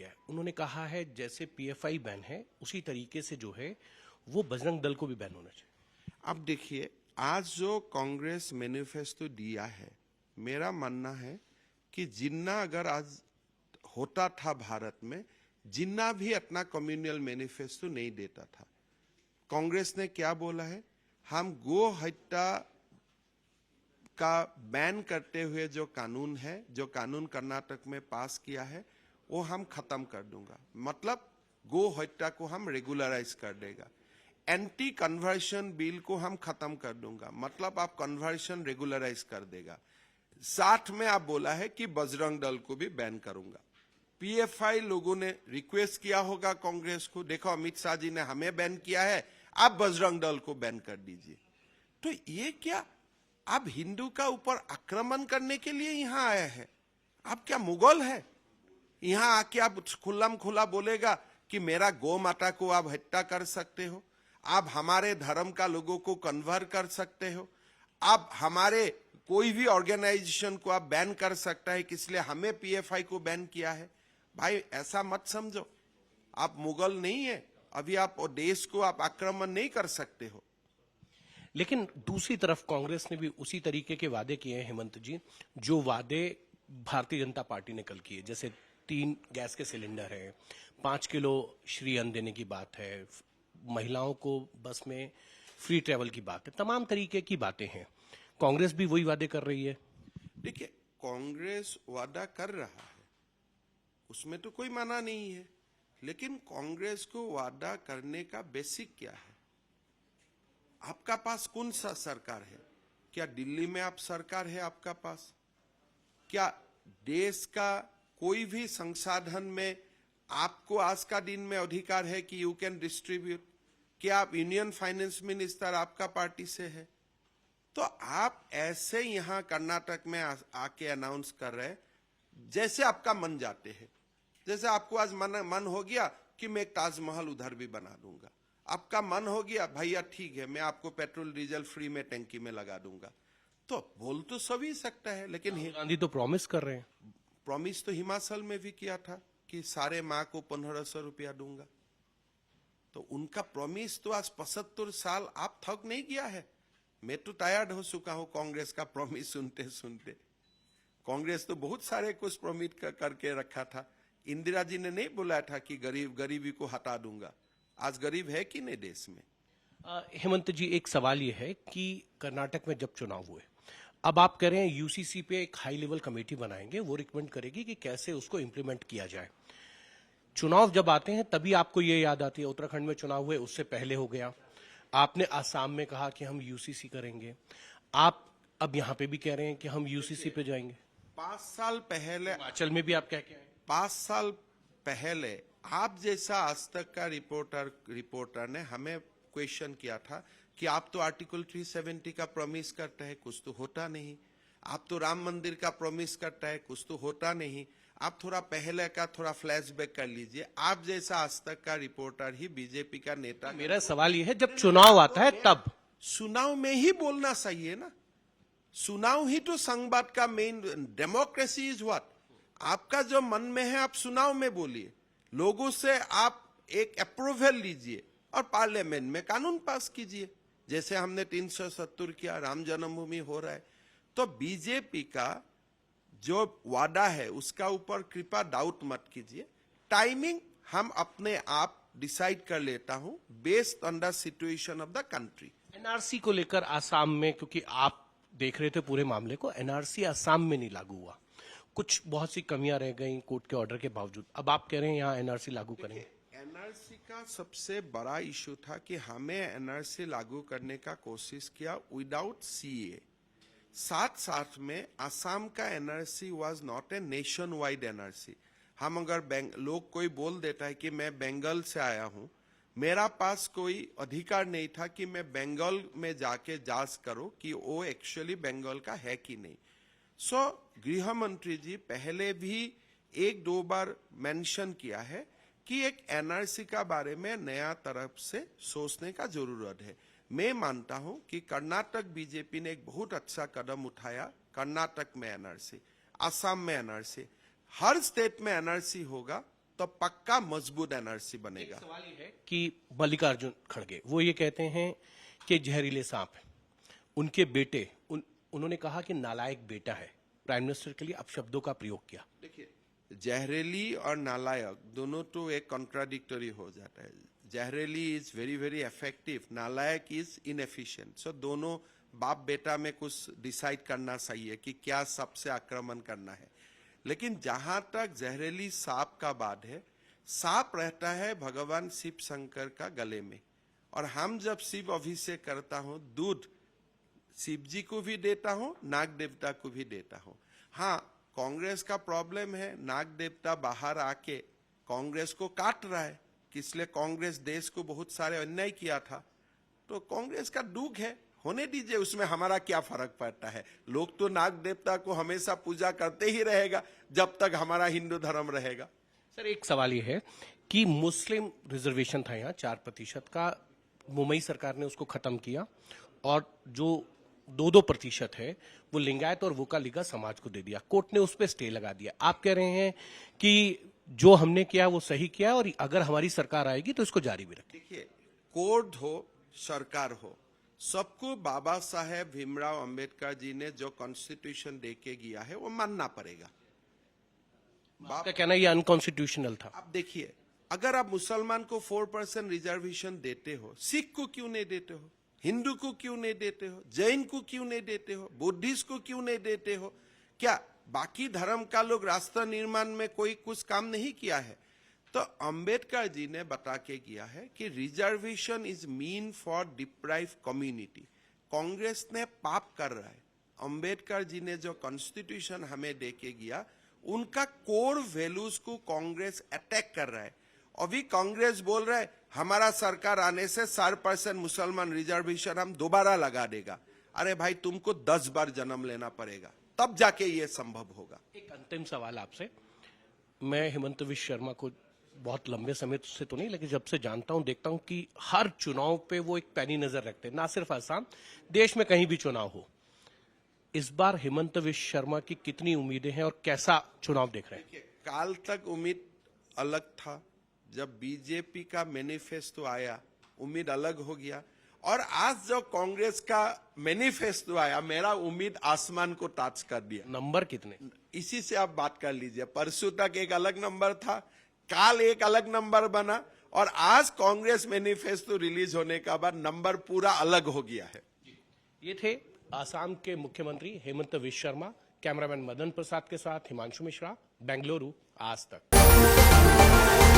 किया है। उन्होंने कहा है जैसे पीएफआई बैन है उसी तरीके से जो है वो बजरंग दल को भी बैन होना चाहिए। अब देखिए, आज जो कांग्रेस मैनिफेस्टो दिया है, मेरा मानना है कि जिन्ना अगर आज होता था भारत में, जिन्ना भी अपना कम्युनल मैनिफेस्टो नहीं देता था। कांग्रेस ने क्या बोला है, हम गो हत्या का बैन करते हुए जो कानून है, जो कानून कर्नाटक में पास किया है, वो हम खत्म कर दूंगा। मतलब गो हत्या को हम रेगुलराइज कर देगा। एंटी कन्वर्शन बिल को हम खत्म कर दूंगा, मतलब आप कन्वर्शन रेगुलराइज कर देगा। साथ में आप बोला है कि बजरंग दल को भी बैन करूंगा। पीएफआई लोगों ने रिक्वेस्ट किया होगा कांग्रेस को, देखो अमित शाह जी ने हमें बैन किया है, आप बजरंग दल को बैन कर दीजिए। तो ये क्या, आप हिंदू का ऊपर आक्रमण करने के लिए यहां आए हैं? आप क्या मुगल है? यहां आके आप खुल्लम खुला बोलेगा कि मेरा गौ माता को आप हत्या कर सकते हो, आप हमारे धर्म का लोगों को कन्वर्ट कर सकते हो, आप हमारे कोई भी ऑर्गेनाइजेशन को आप बैन कर सकता है, इसलिए हमें पीएफआई को बैन किया है। भाई ऐसा मत समझो, आप मुगल नहीं है, अभी आप देश को आप आक्रमण नहीं कर सकते हो। लेकिन दूसरी तरफ कांग्रेस ने भी उसी तरीके के वादे किए हैं हेमंत जी, जो वादे भारतीय जनता पार्टी ने कल किए। जैसे 3 गैस के सिलेंडर है, 5 किलो श्री अन्न देने की बात है, महिलाओं को बस में फ्री ट्रेवल की बात है, तमाम तरीके की बातें हैं। कांग्रेस भी वही वादे कर रही है। देखिए, कांग्रेस वादा कर रहा है, उसमें तो कोई माना नहीं है, लेकिन कांग्रेस को वादा करने का बेसिक क्या है? आपका पास कौन सा सरकार है? क्या दिल्ली में आप सरकार है आपका पास? क्या देश का कोई भी संसाधन में आपको आज का दिन में अधिकार है कि यू कैन डिस्ट्रीब्यूट? क्या आप यूनियन फाइनेंस मिनिस्टर आपका पार्टी से है? तो आप ऐसे यहां कर्नाटक में आके अनाउंस कर रहे हैं जैसे आपका मन जाते हैं। जैसे आपको आज मन हो गया कि मैं एक ताजमहल उधर भी बना दूंगा, आपका मन हो गया भैया ठीक है मैं आपको पेट्रोल डीजल फ्री में टंकी में लगा दूंगा। तो बोल तो सभी सकता है, लेकिन गांधी तो प्रॉमिस कर रहे हैं। प्रॉमिस तो हिमाचल में भी किया था कि सारे माँ को 1500 रुपया दूंगा। तो उनका प्रॉमिस तो आज 75 साल आप थक नहीं गया है? मैं तो टायर्ड हो चुका हूं कांग्रेस का प्रॉमिस सुनते सुनते। कांग्रेस तो बहुत सारे कुछ प्रॉमिस करके रखा था। इंदिरा जी ने नहीं बोला था कि गरीबी को हटा दूंगा। आज गरीब है कि नहीं देश में? हेमंत जी, एक सवाल ये है कि कर्नाटक में जब चुनाव हुए, अब आप कह रहे हैं यूसीसी पे एक हाई लेवल कमेटी बनाएंगे, वो रिकमेंड करेगी कि कैसे उसको इंप्लीमेंट किया जाए। चुनाव जब आते हैं तभी आपको ये याद आती है, उत्तराखंड में चुनाव हुए उससे पहले हो गया, आपने आसाम में कहा कि हम यूसीसी करेंगे, आप अब यहां पे भी कह रहे हैं कि हम यूसीसी पे जाएंगे। 5 साल पहले हिमाचल में भी आप कह के आए। 5 साल पहले आप जैसा आज तक का रिपोर्टर ने हमें क्वेश्चन किया था कि आप तो आर्टिकल 370 का प्रॉमिस करते हैं, कुछ तो होता नहीं। आप तो राम मंदिर का प्रॉमिस करता है, कुछ तो होता नहीं। आप थोड़ा पहले का थोड़ा फ्लैशबैक कर लीजिए। आप जैसा आज तक का रिपोर्टर ही बीजेपी का नेता। मेरा सवाल यह है, जब चुनाव आता है तब चुनाव में ही बोलना सही है ना? चुनाव ही तो संवाद का मेन, डेमोक्रेसी इज व्हाट? आपका जो मन में है आप चुनाव में बोलिए, लोगों से आप एक अप्रूवल लीजिए और पार्लियामेंट में कानून पास कीजिए, जैसे हमने 370 किया, राम जन्मभूमि हो रहा है। तो बीजेपी का जो वादा है उसका ऊपर कृपया डाउट मत कीजिए। टाइमिंग हम अपने आप डिसाइड कर लेता हूं based on the situation of the country. NRC को लेकर आसाम में, क्योंकि आप देख रहे थे पूरे मामले को, एनआरसी आसाम में नहीं लागू हुआ, कुछ बहुत सी कमियां रह गई कोर्ट के ऑर्डर के बावजूद। अब आप कह रहे हैं यहां एनआरसी लागू करेंगे। एनआरसी का सबसे बड़ा इशू था कि हमें एनआरसी लागू करने का कोशिश किया विदाउट सीए। साथ साथ में आसाम का NRC was not a nation wide NRC. हम अगर लोग कोई बोल देता है कि मैं बंगाल से आया हूं, मेरा पास कोई अधिकार नहीं था कि मैं बंगाल में जाके जांच करूं कि वो एक्चुअली बंगाल का है कि नहीं। सो गृह मंत्री जी पहले भी 1-2 बार मेंशन किया है कि एक एनआरसी का बारे में नया तरफ से सोचने का जरूरत है। मैं मानता हूं कि कर्नाटक बीजेपी ने एक बहुत अच्छा कदम उठाया। कर्नाटक में एनआरसी, आसाम में एनआरसी, हर स्टेट में एनआरसी होगा तो पक्का मजबूत एनआरसी बनेगा। सवाल ये है कि मल्लिकार्जुन खड़गे वो ये कहते हैं कि जहरीले सांप हैं। उनके बेटे उन्होंने कहा कि नालायक बेटा है। प्राइम मिनिस्टर के लिए अपशब्दों का प्रयोग किया। देखिए, जहरीली और नालायक दोनों तो एक कॉन्ट्राडिक्टरी हो जाता है। जहरीली इज वेरी वेरी इफेक्टिव, नालायक इज इनएफिशिएंट। सो दोनों बाप बेटा में कुछ डिसाइड करना सही है कि क्या सबसे आक्रमण करना है। लेकिन जहां तक जहरीली सांप का बात है, सांप रहता है भगवान शिव शंकर का गले में, और हम जब शिव अभिषेक करता हूं, दूध शिव जी को भी देता हूं, नाग देवता को भी देता हूं। हाँ, कांग्रेस का प्रॉब्लम है, नाग देवता बाहर आके कांग्रेस को काट रहा है कि इसलिए कांग्रेस देश को बहुत सारे अन्याय किया था। तो कांग्रेस का दुख है, होने दीजिए, उसमें हमारा क्या फर्क पड़ता है। लोग तो नाग देवता को हमेशा पूजा करते ही रहेगा जब तक हमारा हिंदू धर्म रहेगा। सर, एक सवाल ये है कि मुस्लिम रिजर्वेशन था यहाँ 4% का, मुंबई सरकार ने उसको खत्म किया, और जो 2% है वो लिंगायत और वोकालिगा समाज को दे दिया। कोर्ट ने उस पर स्टे लगा दिया। आप कह रहे हैं कि जो हमने किया वो सही किया, और अगर हमारी सरकार आएगी तो इसको जारी भी रखें। देखिए, कोर्ट हो सरकार हो, सबको बाबा साहेब भीमराव अंबेडकर जी ने जो कॉन्स्टिट्यूशन देके गया है वो मानना पड़ेगा। आपका कहना ये अनकॉन्स्टिट्यूशनल था। आप देखिए, अगर आप मुसलमान को 4% रिजर्वेशन देते हो, सिख को क्यों नहीं देते हो, हिंदू को क्यों नहीं देते हो, जैन को क्यों नहीं देते हो, बुद्धिस्ट को क्यों नहीं देते हो? क्या बाकी धर्म का लोग राष्ट्र निर्माण में कोई कुछ काम नहीं किया है? तो अंबेडकर जी ने बता के किया है कि reservation is mean for deprive community. Congress ने पाप कर रहा है। अंबेडकर जी ने जो कॉन्स्टिट्यूशन हमें दे के गया, उनका कोर वैल्यूज को कांग्रेस अटैक कर रहा है। अभी कांग्रेस बोल रहा है हमारा सरकार आने से 4% मुसलमान रिजर्वेशन हम दोबारा लगा देगा। अरे भाई, तुमको 10 बार जन्म लेना पड़ेगा, तब जाके ये संभव होगा। एक अंतिम सवाल आपसे। मैं हेमंत विश्व शर्मा को बहुत लंबे समय से तो नहीं, लेकिन जब से जानता हूं, देखता हूं कि हर चुनाव पे वो एक पैनी नजर रखते हैं, ना सिर्फ आसाम, देश में कहीं भी चुनाव हो। इस बार हेमंत विश्व शर्मा की कितनी उम्मीदें हैं और कैसा चुनाव देख रहे हैं? काल तक उम्मीद अलग था, जब बीजेपी का मैनिफेस्टो आया उम्मीद अलग हो गया, और आज जो कांग्रेस का मैनिफेस्टो आया, मेरा उम्मीद आसमान को टच कर दिया। नंबर कितने? इसी से आप बात कर लीजिए। परसों तक एक अलग नंबर था, काल एक अलग नंबर बना, और आज कांग्रेस मैनिफेस्टो रिलीज होने का बाद नंबर पूरा अलग हो गया है। ये थे आसाम के मुख्यमंत्री हेमंत विश्व शर्मा। कैमरामैन मदन प्रसाद के साथ हिमांशु मिश्रा, बेंगलुरु, आज तक।